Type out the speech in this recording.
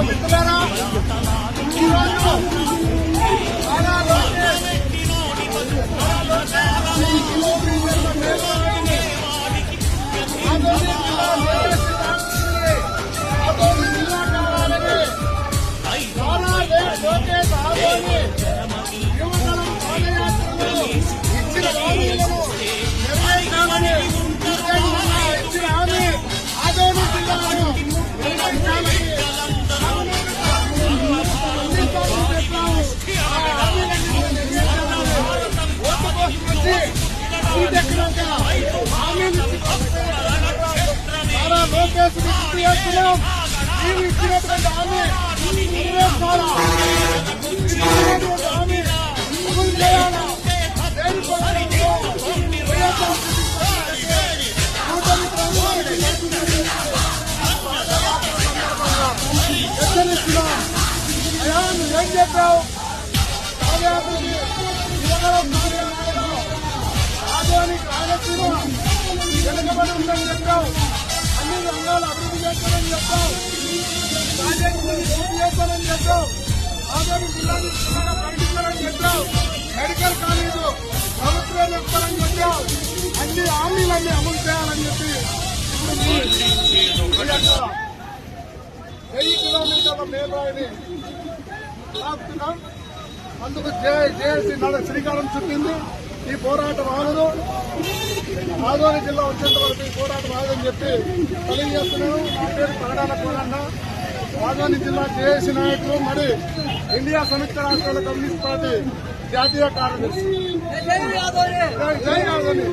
మిత్రులారా, ఈరోజు నారా లోకేష్ యువతరం పాదయాత్రలో ఇచ్చిన హామీలను నెరవేర్చాలని ఇచ్చిన హామీ ఆదోని జిల్లాలో నిర్వహించాలని నారా లోకేష్ గుర్తు చేస్తున్నాం. మీరు ఇచ్చినటువంటి హామీ నెరవేర్చాలా, ఇచ్చినటువంటి హామీ అమలు చేయాలా? హెచ్చరిస్తున్నాం. అయ్యా నువ్వేం చెప్పావు? పాదయాత్రకి యువతరం ఆదోని కాయలసీమ వెనుకబడి ఉందని చెప్పావు. అన్ని రంగాలు అభివృద్ధి చేస్తానని చెప్పావు. ప్రాజెక్టులను పూర్తి చేస్తానని చెప్పావు. ఆదోని జిల్లాని ప్రకటించాలని చెప్పావు. మెడికల్ కాలేజు ప్రభుత్వం చెప్తారని చెప్పావు. అన్ని హామీలన్నీ అమలు చేయాలని చెప్పి ఇప్పుడు 1000 కిలోమీటర్ల మేల్రాయిని ఆపుతున్నాం. అందుకు జేఏసీ శ్రీకారం చుట్టింది. ఈ పోరాటం ఆగదు. ఆదోని జిల్లా వచ్చేంత వరకు ఈ పోరాటం ఆగదని చెప్పి తెలియజేస్తున్నాను. నా పేరు పగడాల కోనన్న, ఆదోని జిల్లా జేఏసీ నాయకులు, మరి ఇండియా సంయుక్త రాష్ట్రాల కమ్యూనిస్ట్ పార్టీ జాతీయ కార్యదర్శి. జై ఆదోని.